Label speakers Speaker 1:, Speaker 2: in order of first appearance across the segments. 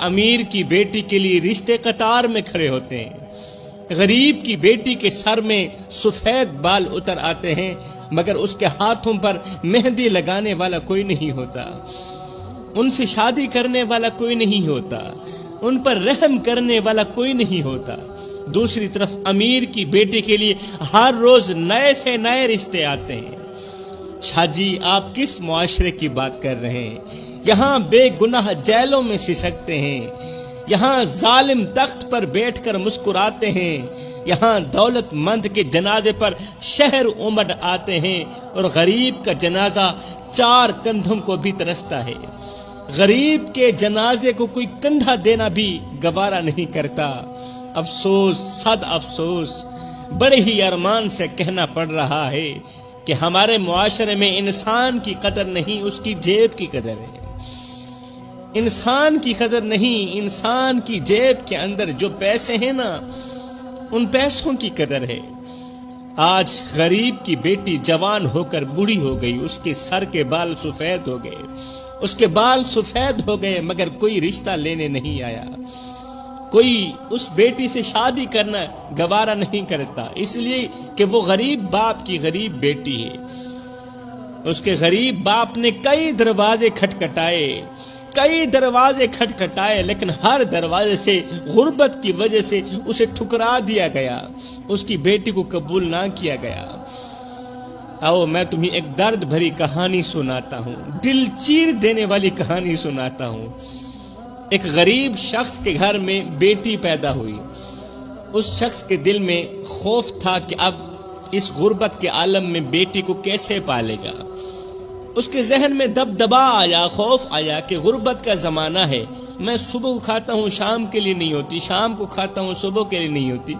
Speaker 1: امیر کی بیٹی کے لیے رشتے قطار میں کھڑے ہوتے ہیں، غریب کی بیٹی کے سر میں سفید بال اتر آتے ہیں مگر اس کے ہاتھوں پر مہندی لگانے والا کوئی نہیں ہوتا، ان سے شادی کرنے والا کوئی نہیں ہوتا، ان پر رحم کرنے والا کوئی نہیں ہوتا۔ دوسری طرف امیر کی بیٹی کے لیے ہر روز نئے سے نئے رشتے آتے ہیں۔ شاہ جی آپ کس معاشرے کی بات کر رہے ہیں؟ یہاں بے گناہ جیلوں میں سسکتے ہیں، یہاں ظالم تخت پر بیٹھ کر مسکراتے ہیں، یہاں دولت مند کے جنازے پر شہر امڑ آتے ہیں اور غریب کا جنازہ 4 کندھوں کو بھی ترستا ہے۔ غریب کے جنازے کو کوئی کندھا دینا بھی گوارا نہیں کرتا۔ افسوس، صد افسوس، بڑے ہی ارمان سے کہنا پڑ رہا ہے کہ ہمارے معاشرے میں انسان کی قدر نہیں، اس کی جیب کی قدر ہے۔ انسان کی قدر نہیں، انسان کی جیب کے اندر جو پیسے ہیں نا، ان پیسوں کی قدر ہے۔ آج غریب کی بیٹی جوان ہو کر بوڑھی ہو گئی، اس کے سر کے بال سفید ہو گئے، اس کے بال سفید ہو گئے مگر کوئی رشتہ لینے نہیں آیا، کوئی اس بیٹی سے شادی کرنا گوارا نہیں کرتا، اس لیے کہ وہ غریب باپ کی غریب بیٹی ہے۔ اس کے غریب باپ نے کئی دروازے کھٹکھٹائے لیکن ہر دروازے سے غربت کی وجہ سے اسے ٹھکرا دیا گیا، اس کی بیٹی کو قبول نہ کیا گیا۔ آؤ میں تمہیں ایک درد بھری کہانی سناتا ہوں، دل چیر دینے والی کہانی سناتا ہوں۔ ایک غریب شخص کے گھر میں بیٹی پیدا ہوئی۔ اس شخص کے دل میں خوف تھا کہ اب اس غربت کے عالم میں بیٹی کو کیسے پالے گا۔ اس کے ذہن میں دبدبا آیا، خوف آیا کہ غربت کا زمانہ ہے، میں صبح کو کھاتا ہوں شام کے لیے نہیں ہوتی، شام کو کھاتا ہوں صبح کے لیے نہیں ہوتی۔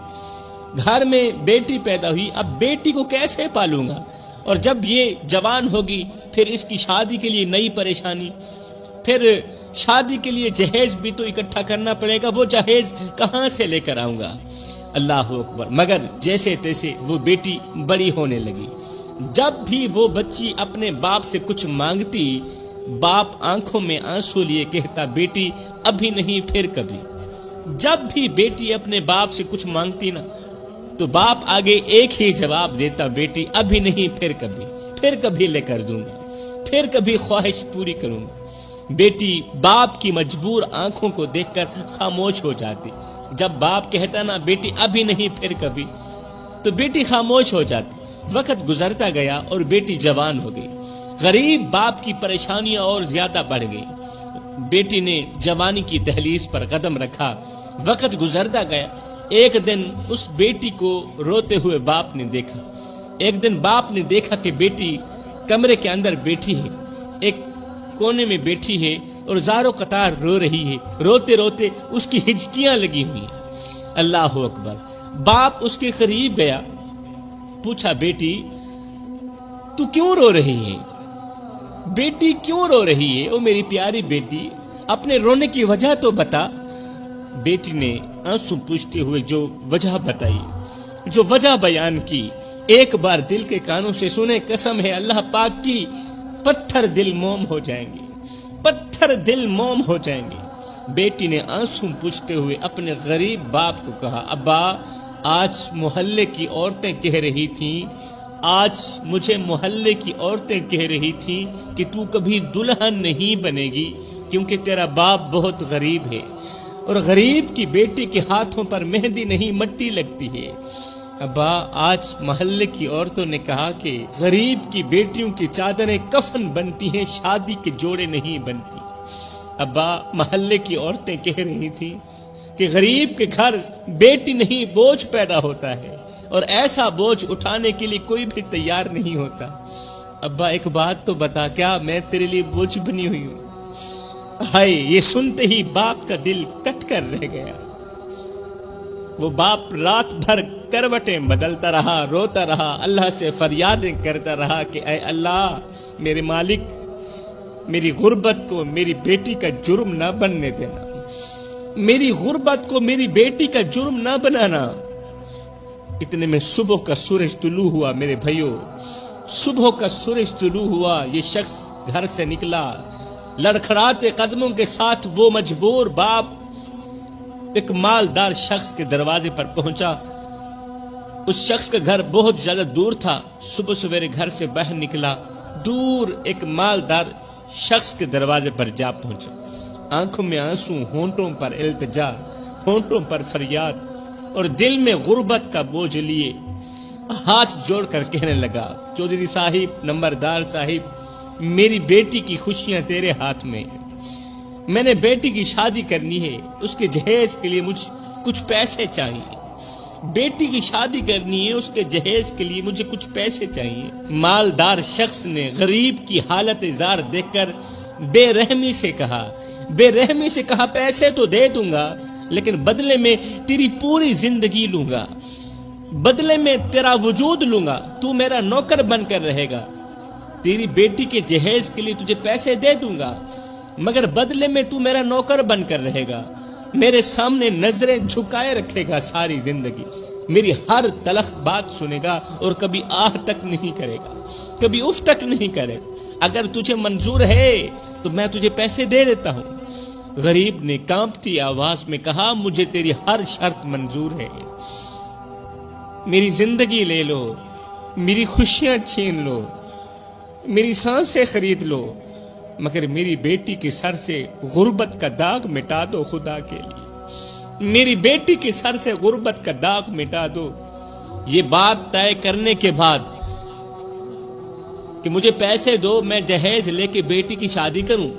Speaker 1: گھر میں بیٹی پیدا ہوئی، اب بیٹی کو کیسے پالوں گا؟ اور جب یہ جوان ہوگی پھر اس کی شادی کے لیے نئی پریشانی، پھر شادی کے لیے جہیز بھی تو اکٹھا کرنا پڑے گا، وہ جہیز کہاں سے لے کر آؤں گا؟ اللہ اکبر۔ مگر جیسے تیسے وہ بیٹی بڑی ہونے لگی۔ جب بھی وہ بچی اپنے باپ سے کچھ مانگتی، باپ آنکھوں میں آنسو لیے کہتا بیٹی ابھی نہیں پھر کبھی۔ جب بھی بیٹی اپنے باپ سے کچھ مانگتی نا تو باپ آگے ایک ہی جواب دیتا، بیٹی ابھی نہیں پھر کبھی لے کر دوں گا، پھر کبھی خواہش پوری کروں گا۔ بیٹی باپ کی مجبور آنکھوں کو دیکھ کر خاموش ہو جاتی۔ جب باپ کہتا نا بیٹی ابھی نہیں پھر کبھی، تو بیٹی خاموش ہو جاتی۔ وقت گزرتا گیا اور بیٹی جوان ہو گئی۔ غریب باپ کی پریشانیاں اور زیادہ بڑھ گئی۔ بیٹی نے جوانی کی دہلیز پر قدم رکھا، وقت گزرتا گیا۔ ایک دن اس بیٹی کو روتے ہوئے باپ نے دیکھا۔ ایک دن باپ نے دیکھا کہ بیٹی کمرے کے اندر بیٹھی ہے، ایک کونے میں بیٹھی ہے اور زاروں قطار رو رہی ہے، روتے روتے اس کی ہچکیاں لگی ہوئی ہیں۔ اللہ اکبر۔ باپ اس کے قریب گیا، پوچھا بیٹی تو کیوں رو رہی ہے؟ بیٹی کیوں رو رہی ہے؟ او میری پیاری بیٹی، اپنے رونے کی وجہ تو بتا۔ بیٹی نے آنسو پوچھتے ہوئے جو وجہ بتائی، جو وجہ بیان کی، ایک بار دل کے کانوں سے سنے، قسم ہے اللہ پاک کی، پتھر دل موم ہو جائیں گے، پتھر دل موم ہو جائیں گے۔ بیٹی نے آنسو پوچھتے ہوئے اپنے غریب باپ کو کہا، ابا آج محلے کی عورتیں کہہ رہی تھیں، آج مجھے محلے کی عورتیں کہہ رہی تھیں کہ تو کبھی دلہن نہیں بنے گی کیونکہ تیرا باپ بہت غریب ہے، اور غریب کی بیٹی کے ہاتھوں پر مہندی نہیں مٹی لگتی ہے۔ ابا آج محلے کی عورتوں نے کہا کہ غریب کی بیٹیوں کی چادریں کفن بنتی ہیں، شادی کے جوڑے نہیں بنتی۔ ابا محلے کی عورتیں کہہ رہی تھیں کہ غریب کے گھر بیٹی نہیں بوجھ پیدا ہوتا ہے، اور ایسا بوجھ اٹھانے کے لیے کوئی بھی تیار نہیں ہوتا۔ ابا ایک بات تو بتا، کیا میں تیرے لیے بوجھ بنی ہوئی ہوں؟ ہائے، یہ سنتے ہی باپ کا دل کٹ کر رہ گیا۔ وہ باپ رات بھر کروٹیں بدلتا رہا، روتا رہا، اللہ سے فریادیں کرتا رہا کہ اے اللہ میرے مالک، میری غربت کو میری بیٹی کا جرم نہ بننے دینا، میری غربت کو میری بیٹی کا جرم نہ بنانا۔ اتنے میں صبح کا سورج طلوع ہوا۔ میرے بھائیوں، صبح کا سورج طلوع ہوا، یہ شخص گھر سے نکلا، لڑکھڑاتے قدموں کے ساتھ وہ مجبور باپ ایک مالدار شخص کے دروازے پر پہنچا۔ اس شخص کا گھر بہت زیادہ دور تھا۔ صبح سویرے گھر سے باہر نکلا، دور ایک مالدار شخص کے دروازے پر جا پہنچا۔ آنکھوں میں آنسو، ہونٹوں پر التجا، ہونٹوں پر فریاد اور دل میں غربت کا بوجھ لیے ہاتھ جوڑ کر کہنے لگا، چودھری صاحب، نمبردار صاحب، میری بیٹی کی خوشیاں تیرے ہاتھ میں ہیں۔ میں نے بیٹی کی شادی کرنی ہے، اس کے جہیز کے لیے مجھے کچھ پیسے چاہیے۔ بیٹی کی شادی کرنی ہے، اس کے جہیز کے لیے مجھے کچھ پیسے چاہیے۔ مالدار شخص نے غریب کی حالت زار دیکھ کر بے رحمی سے کہا، پیسے تو دے دوں گا، لیکن بدلے میں تیری پوری زندگی لوں گا، بدلے میں تیرا وجود لوں گا، تو میرا نوکر بن کر رہے گا۔ تیری بیٹی کے جہیز کے لیے تجھے پیسے دے دوں گا، مگر بدلے میں تو میرا نوکر بن کر رہے گا، میرے سامنے نظریں جھکائے رکھے گا ساری زندگی، میری ہر تلخ بات سنے گا اور کبھی آہ تک نہیں کرے گا، کبھی اف تک نہیں کرے گا۔ اگر تجھے منظور ہے تو میں تجھے پیسے دے دیتا ہوں۔ غریب نے کانپتی آواز میں کہا، مجھے تیری ہر شرط منظور ہے، میری زندگی لے لو، میری خوشیاں چھین لو، میری سانسیں خرید لو، مگر میری بیٹی کے سر سے غربت کا داغ مٹا دو خدا کے لیے، میری بیٹی کے سر سے غربت کا داغ مٹا دو۔ یہ بات طے کرنے کے بعد کہ مجھے پیسے دو، میں جہیز لے کے بیٹی کی شادی کروں،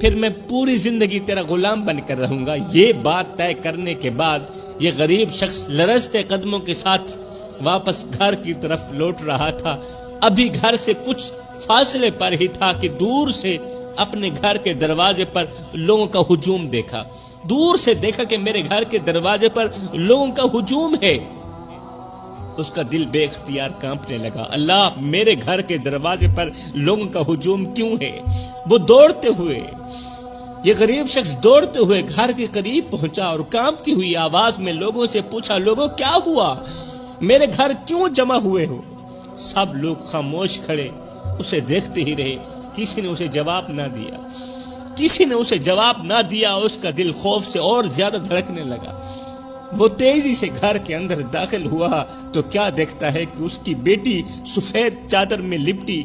Speaker 1: پھر میں پوری زندگی تیرا غلام بن کر رہوں گا، یہ بات طے کرنے کے بعد یہ غریب شخص لرزتے قدموں کے ساتھ واپس گھر کی طرف لوٹ رہا تھا۔ ابھی گھر سے کچھ فاصلے پر ہی تھا کہ دور سے اپنے گھر کے دروازے پر لوگوں کا ہجوم دیکھا، دور سے دیکھا کہ میرے گھر کے دروازے پر لوگوں کا ہجوم ہے۔ اس کا دل بے اختیار کانپنے لگا، اللہ، میرے گھر کے دروازے پر لوگوں کا ہجوم کیوں ہے؟ وہ دوڑتے ہوئے، یہ غریب شخص دوڑتے ہوئے گھر کے قریب پہنچا اور کانپتی ہوئی آواز میں لوگوں سے پوچھا، لوگوں کیا ہوا؟ میرے گھر کیوں جمع ہوئے ہو؟ سب لوگ خاموش کھڑے اسے دیکھتے ہی رہے، کسی نے اسے جواب نہ دیا، اس کا دل خوف سے اور زیادہ دھڑکنے لگا۔ وہ تیزی سے گھر کے اندر داخل ہوا تو کیا دیکھتا ہے کہ اس کی بیٹی سفید چادر میں لپٹی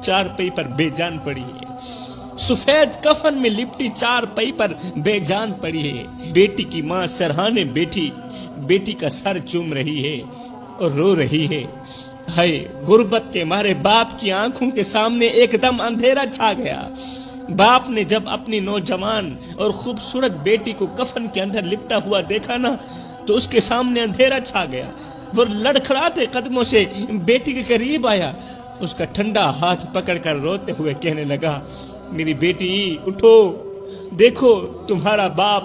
Speaker 1: چارپائی پر بے جان پڑی ہے، سفید کفن میں لپٹی چارپائی پر بے جان پڑی ہے۔ بیٹی کی ماں سرہانے بیٹھی بیٹی کا سر چوم رہی ہے اور رو رہی ہے۔ ہائے، غربت کے مارے باپ کی آنکھوں کے سامنے ایک دم اندھیرا چھا گیا۔ باپ نے جب اپنی نوجوان اور خوبصورت بیٹی کو کفن کے اندر لپٹا ہوا دیکھا نا، تو اس کے سامنے اندھیرا چھا گیا۔ وہ لڑکھڑاتے قدموں سے بیٹی کے قریب آیا، اس کا ٹھنڈا ہاتھ پکڑ کر روتے ہوئے کہنے لگا، میری بیٹی اٹھو، دیکھو تمہارا باپ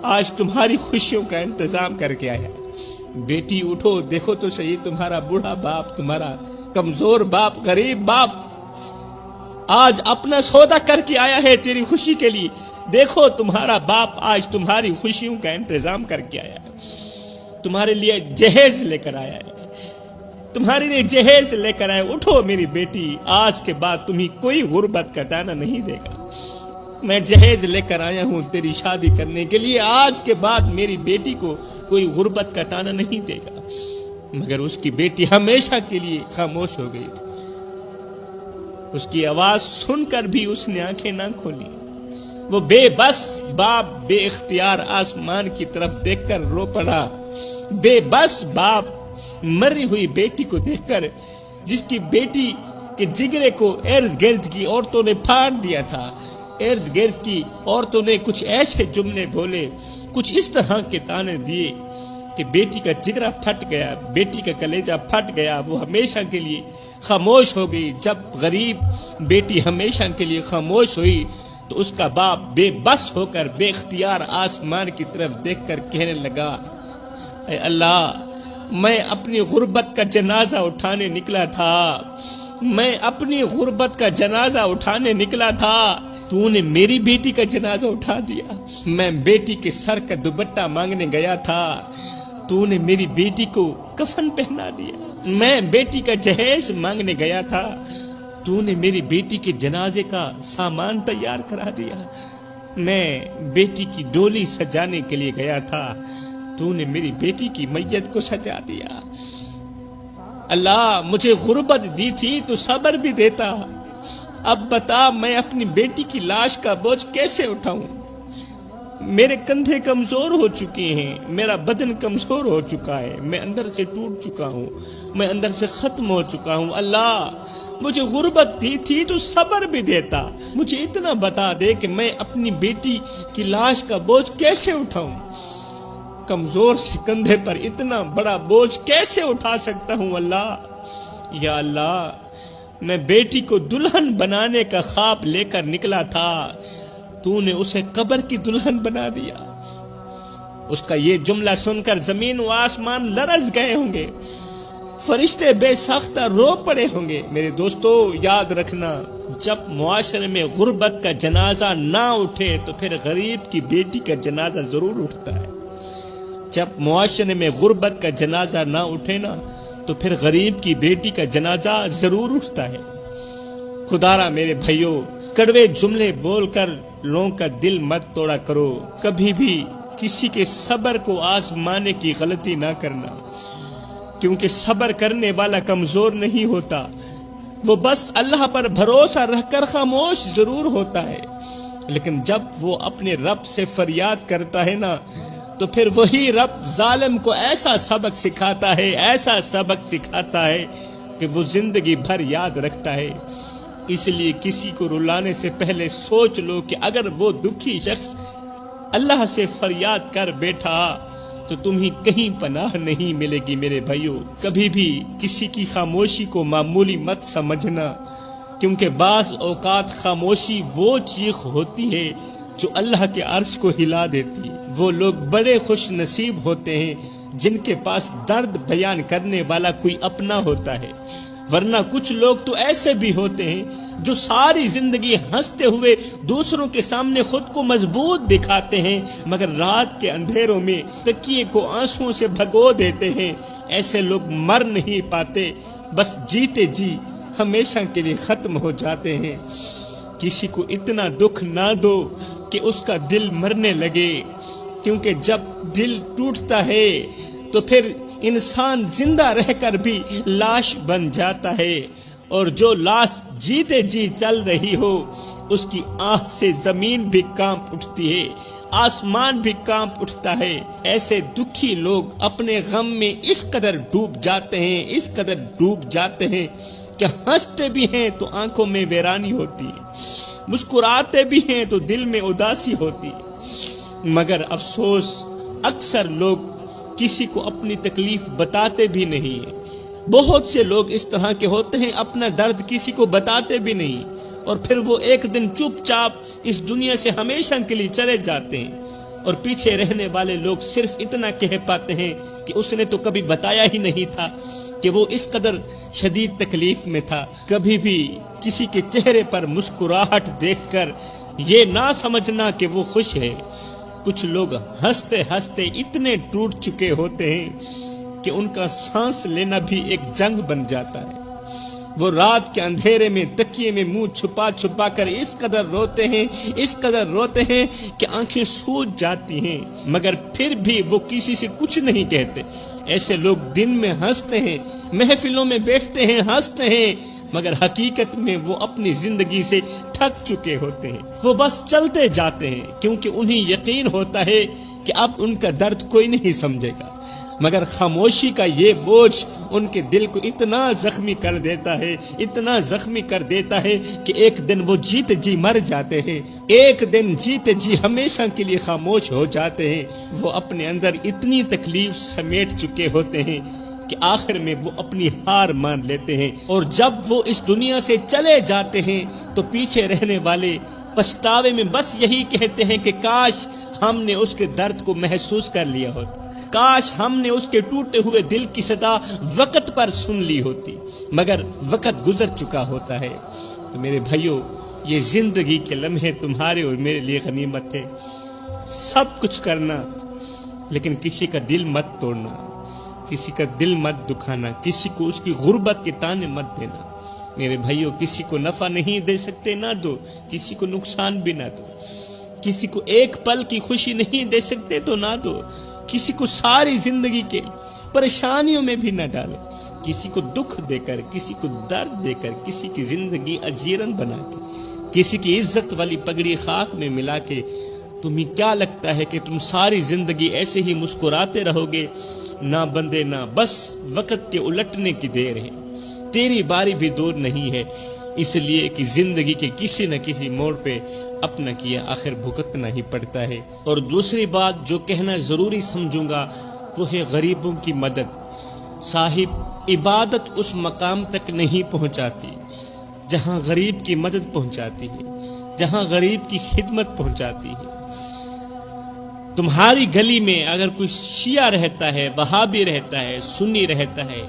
Speaker 1: آج تمہاری خوشیوں کا انتظام کر کے آیا۔ بیٹی اٹھو، دیکھو تو صحیح، تمہارا بوڑھا باپ، تمہارا کمزور باپ، غریب باپ آج اپنا سودا کر کے آیا ہے تیری خوشی کے لیے۔ دیکھو تمہارا باپ آج تمہاری خوشیوں کا انتظام کر کے آیا ہے، تمہارے لیے جہیز لے کر آیا ہے، تمہارے لیے جہیز لے کر آیا۔ اٹھو میری بیٹی، آج کے بعد تمہیں کوئی غربت کا دانہ نہیں دے گا۔ میں جہیز لے کر آیا ہوں تیری شادی کرنے کے لیے، آج کے بعد میری بیٹی کو کوئی غربت کا تانا نہیں دے گا۔ مگر اس کی بیٹی ہمیشہ کے لیے خاموش ہو گئی تھی۔ اس کی آواز سن کر بھی اس نے آنکھیں نہ کھولی۔ وہ بے بس باپ بے اختیار آسمان کی طرف دیکھ کر رو پڑا۔ بے بس باپ مری ہوئی بیٹی کو دیکھ کر، جس کی بیٹی کے جگرے کو ارد گرد کی عورتوں نے پھاڑ دیا تھا، ارد گرد کی عورتوں نے کچھ ایسے جملے بولے، کچھ اس طرح کے تانے دیے کہ بیٹی کا جگرہ پھٹ گیا، بیٹی کا کلیجہ پھٹ گیا۔ وہ ہمیشہ کے لیے خاموش ہو گئی۔ جب غریب بیٹی ہمیشہ کے لیے خاموش ہوئی تو اس کا باپ بے بس ہو کر بے اختیار آسمان کی طرف دیکھ کر کہنے لگا، اے اللہ، میں اپنی غربت کا جنازہ اٹھانے نکلا تھا، میں اپنی غربت کا جنازہ اٹھانے نکلا تھا، تو نے میری بیٹی کا جنازہ اٹھا دیا۔ میں بیٹی کے سر کا دوپٹہ مانگنے گیا تھا، تو نے میری بیٹی کو کفن پہنا دیا۔ میں بیٹی کا جہیز مانگنے گیا تھا، تو نے میری بیٹی کے جنازے کا سامان تیار کرا دیا، میں بیٹی کی ڈولی سجانے کے لیے گیا تھا، تو نے میری بیٹی کی میت کو سجا دیا۔ اللہ مجھے غربت دی تھی تو صبر بھی دیتا، اب بتا میں اپنی بیٹی کی لاش کا بوجھ کیسے اٹھاؤں؟ میرے کندھے کمزور ہو چکے ہیں، میرا بدن کمزور ہو چکا ہے، میں اندر سے ٹوٹ چکا ہوں، میں اندر سے ختم ہو چکا ہوں۔ اللہ مجھے غربت دی تھی تو صبر بھی دیتا، مجھے اتنا بتا دے کہ میں اپنی بیٹی کی لاش کا بوجھ کیسے اٹھاؤں؟ کمزور سے کندھے پر اتنا بڑا بوجھ کیسے اٹھا سکتا ہوں؟ اللہ یا اللہ، میں بیٹی کو دلہن بنانے کا خواب لے کر نکلا تھا، تو نے اسے قبر کی دلہن بنا دیا۔ اس کا یہ جملہ سن کر زمین و آسمان لرز گئے ہوں گے، فرشتے بے ساختہ رو پڑے ہوں گے۔ میرے دوستو یاد رکھنا، جب معاشرے میں غربت کا جنازہ نہ اٹھے تو پھر غریب کی بیٹی کا جنازہ ضرور اٹھتا ہے۔ جب معاشرے میں غربت کا جنازہ نہ اٹھے نا تو پھر غریب کی بیٹی کا جنازہ ضرور اٹھتا ہے۔ خدارا میرے بھائیوں، کڑوے جملے بول کر لوگوں کا دل مت توڑا کرو، کبھی بھی کسی کے صبر کو آزمانے کی غلطی نہ کرنا، کیونکہ صبر کرنے والا کمزور نہیں ہوتا، وہ بس اللہ پر بھروسہ رکھ کر خاموش ضرور ہوتا ہے، لیکن جب وہ اپنے رب سے فریاد کرتا ہے نا تو پھر وہی رب ظالم کو ایسا سبق سکھاتا ہے، ایسا سبق سکھاتا ہے کہ وہ زندگی بھر یاد رکھتا ہے۔ اس لیے کسی کو رلانے سے پہلے سوچ لو کہ اگر وہ دکھی شخص اللہ سے فریاد کر بیٹھا تو تمہیں کہیں پناہ نہیں ملے گی۔ میرے بھائیوں، کبھی بھی کسی کی خاموشی کو معمولی مت سمجھنا، کیونکہ بعض اوقات خاموشی وہ چیخ ہوتی ہے جو اللہ کے عرش کو ہلا دیتی ہے۔ وہ لوگ بڑے خوش نصیب ہوتے ہیں جن کے پاس درد بیان کرنے والا کوئی اپنا ہوتا ہے، ورنہ کچھ لوگ تو ایسے بھی ہوتے ہیں جو ساری زندگی ہنستے ہوئے دوسروں کے سامنے خود کو مضبوط دکھاتے ہیں، مگر رات کے اندھیروں میں تکیے کو آنسوں سے بھگو دیتے ہیں۔ ایسے لوگ مر نہیں پاتے، بس جیتے جی ہمیشہ کے لیے ختم ہو جاتے ہیں۔ کسی کو اتنا دکھ نہ دو کہ اس کا دل مرنے لگے، کیونکہ جب دل ٹوٹتا ہے تو پھر انسان زندہ رہ کر بھی لاش بن جاتا ہے، اور جو لاش جیتے جی چل رہی ہو اس کی آہ سے زمین بھی کانپ اٹھتی ہے، آسمان بھی کانپ اٹھتا ہے۔ ایسے دکھی لوگ اپنے غم میں اس قدر ڈوب جاتے ہیں، اس قدر ڈوب جاتے ہیں کہ ہنستے بھی ہیں تو آنکھوں میں ویرانی ہوتی ہے، مسکراتے بھی ہیں تو دل میں اداسی ہوتی ہے، مگر افسوس اکثر لوگ کسی کو اپنی تکلیف بتاتے بھی نہیں ہیں۔ بہت سے لوگ اس طرح کے ہوتے ہیں، اپنا درد کسی کو بتاتے بھی نہیں، اور پھر وہ ایک دن چپ چاپ اس دنیا سے ہمیشہ کے لیے چلے جاتے ہیں، اور پیچھے رہنے والے لوگ صرف اتنا کہہ پاتے ہیں کہ اس نے تو کبھی بتایا ہی نہیں تھا کہ وہ اس قدر شدید تکلیف میں تھا۔ کبھی بھی کسی کے چہرے پر مسکراہٹ دیکھ کر یہ نہ سمجھنا کہ وہ خوش ہے۔ کچھ لوگ ہنستے ہنستے اتنے ٹوٹ چکے ہوتے ہیں کہ ان کا سانس لینا بھی ایک جنگ بن جاتا ہے۔ وہ رات کے اندھیرے میں تکیے میں منہ چھپا چھپا کر اس قدر روتے ہیں، اس قدر روتے ہیں کہ آنکھیں سوج جاتی ہیں، مگر پھر بھی وہ کسی سے کچھ نہیں کہتے۔ ایسے لوگ دن میں ہنستے ہیں، محفلوں میں بیٹھتے ہیں، ہنستے ہیں، مگر حقیقت میں وہ اپنی زندگی سے تھک چکے ہوتے ہیں۔ وہ بس چلتے جاتے ہیں کیونکہ انہیں یقین ہوتا ہے کہ اب ان کا درد کوئی نہیں سمجھے گا، مگر خاموشی کا یہ بوجھ ان کے دل کو اتنا زخمی کر دیتا ہے، اتنا زخمی کر دیتا ہے کہ ایک دن وہ جیتے جی مر جاتے ہیں، ایک دن جیتے جی ہمیشہ کے لیے خاموش ہو جاتے ہیں۔ وہ اپنے اندر اتنی تکلیف سمیٹ چکے ہوتے ہیں کہ آخر میں وہ اپنی ہار مان لیتے ہیں، اور جب وہ اس دنیا سے چلے جاتے ہیں تو پیچھے رہنے والے پچھتاوے میں بس یہی کہتے ہیں کہ کاش ہم نے اس کے درد کو محسوس کر لیا ہوتا، کاش ہم نے اس کے ٹوٹے ہوئے دل کی صدا وقت پر سن لی ہوتی، مگر وقت گزر چکا ہوتا ہے۔ تو میرے بھائیوں، یہ زندگی کے لمحے تمہارے اور میرے لیے غنیمت ہے۔ سب کچھ کرنا، لیکن کسی کا دل مت توڑنا، کسی کا دل مت دکھانا، کسی کو اس کی غربت کے تانے مت دینا۔ میرے بھائیوں، کسی کو نفع نہیں دے سکتے نہ دو، کسی کو نقصان بھی نہ دو، کسی کو ایک پل کی خوشی نہیں دے سکتے تو نہ دو، کسی کو ساری زندگی کے پریشانیوں میں بھی نہ ڈالو، کسی کو دکھ دے کر، کسی کو درد دے کر، کسی کی زندگی اجیرن بنا کے، کسی کی عزت والی پگڑی خاک میں ملا کے تمہیں کیا لگتا ہے کہ تم ساری زندگی ایسے ہی مسکراتے رہو گے؟ نہ بندے نہ، بس وقت کے الٹنے کی دیر ہے، تیری باری بھی دور نہیں ہے، اس لیے کہ زندگی کے کسی نہ کسی موڑ پہ اپنا کیا آخر بھگتنا ہی پڑتا ہے۔ اور دوسری بات جو کہنا ضروری سمجھوں گا وہ ہے غریبوں کی مدد۔ صاحب، عبادت اس مقام تک نہیں پہنچاتی جہاں غریب کی مدد پہنچاتی ہے، جہاں غریب کی خدمت پہنچاتی ہے۔ تمہاری گلی میں اگر کوئی شیعہ رہتا ہے، وہابی رہتا ہے، سنی رہتا ہے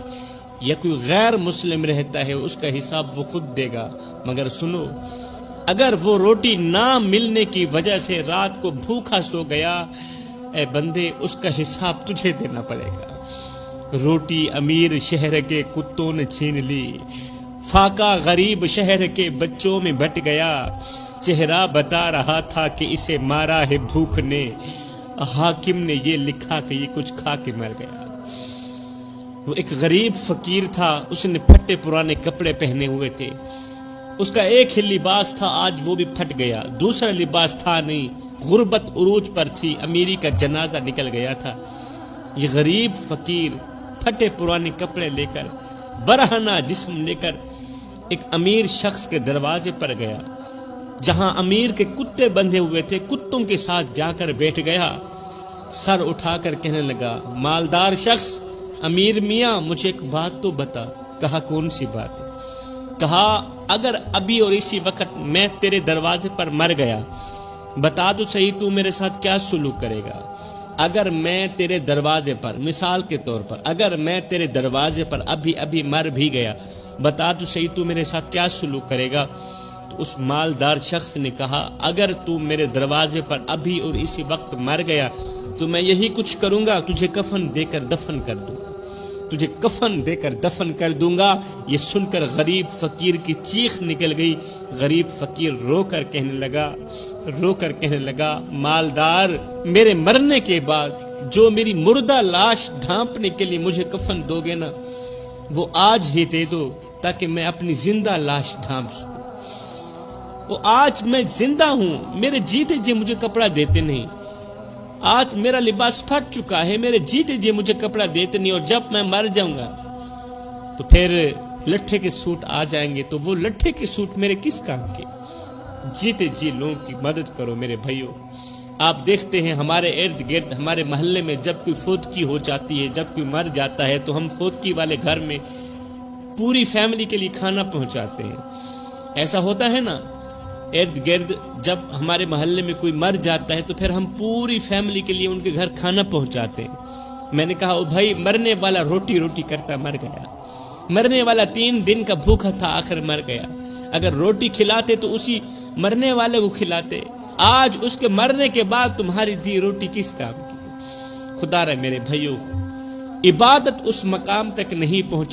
Speaker 1: یا کوئی غیر مسلم رہتا ہے، اس کا حساب وہ خود دے گا، مگر سنو، اگر وہ روٹی نہ ملنے کی وجہ سے رات کو بھوکا سو گیا، اے بندے، اس کا حساب تجھے دینا پڑے گا۔ روٹی امیر شہر کے کتوں نے چھین لی، فاقہ غریب شہر کے بچوں میں بٹ گیا، چہرہ بتا رہا تھا کہ اسے مارا ہے بھوک نے، حاکم نے یہ لکھا کہ یہ کچھ کھا کے مر گیا۔ وہ ایک غریب فقیر تھا، اس نے پھٹے پرانے کپڑے پہنے ہوئے تھے، اس کا ایک ہی لباس تھا، آج وہ بھی پھٹ گیا، دوسرا لباس تھا نہیں، غربت عروج پر تھی، امیری کا جنازہ نکل گیا تھا۔ یہ غریب فقیر پھٹے پرانے کپڑے لے کر، برہنہ جسم لے کر ایک امیر شخص کے دروازے پر گیا، جہاں امیر کے کتے بندھے ہوئے تھے، کتوں کے ساتھ جا کر بیٹھ گیا، سر اٹھا کر کہنے لگا، مالدار شخص، امیر میاں، مجھے ایک بات تو بتا۔ کہا، کون سی بات ہے؟ کہا، اگر ابھی اور اسی وقت میں تیرے دروازے پر مر گیا، بتا تو صحیح تو میرے ساتھ کیا سلوک کرے گا؟ اگر میں تیرے دروازے پر، مثال کے طور پر، اگر میں تیرے دروازے پر ابھی مر بھی گیا، بتا تو صحیح تو میرے ساتھ کیا سلوک کرے گا؟ تو اس مالدار شخص نے کہا، اگر تو میرے دروازے پر ابھی اور اسی وقت مر گیا تو میں یہی کچھ کروں گا، تجھے کفن دے کر دفن کر دوں گا، تجھے کفن دے کر دفن کر دوں گا۔ یہ سن کر غریب فقیر کی چیخ نکل گئی، غریب فقیر رو کر کہنے لگا، مالدار، میرے مرنے کے بعد جو میری مردہ لاش ڈھانپنے کے لیے مجھے کفن دو گے نا، وہ آج ہی دے دو تاکہ میں اپنی زندہ لاش ڈھانپ سکوں۔ وہ آج میں زندہ ہوں، میرے جیتے جی مجھے کپڑا دیتے نہیں، آج میرا لباس پھٹ چکا ہے، میرے جیتے جی مجھے کپڑا دیتے نہیں، اور جب میں مر جاؤں گا تو پھر لٹھے کے سوٹ آ جائیں گے، تو وہ لٹھے کے سوٹ میرے کس کام کے؟ جیتے جی لوگوں کی مدد کرو میرے بھائیوں۔ آپ دیکھتے ہیں ہمارے ارد گرد، ہمارے محلے میں جب کوئی فوتگی ہو جاتی ہے، جب کوئی مر جاتا ہے، تو ہم فوتگی والے گھر میں پوری فیملی کے لیے کھانا پہنچاتے ہیں۔ ایسا ہوتا ہے نا، ارد گرد جب ہمارے محلے میں کوئی مر جاتا ہے تو پھر ہم پوری فیملی کے لیے ان کے گھر کھانا پہنچاتے ہیں۔ میں نے کہا، او بھائی، مرنے والا روٹی کرتا مر گیا، مرنے والا 3 دن کا بھوکا تھا، آخر مر گیا۔ اگر روٹی کھلاتے تو اسی مرنے والے کو کھلاتے، آج اس کے مرنے کے بعد تمہاری دی روٹی کس کام کی؟ خدا رہے میرے بھائیوں، عبادت اس مقام تک نہیں پہنچا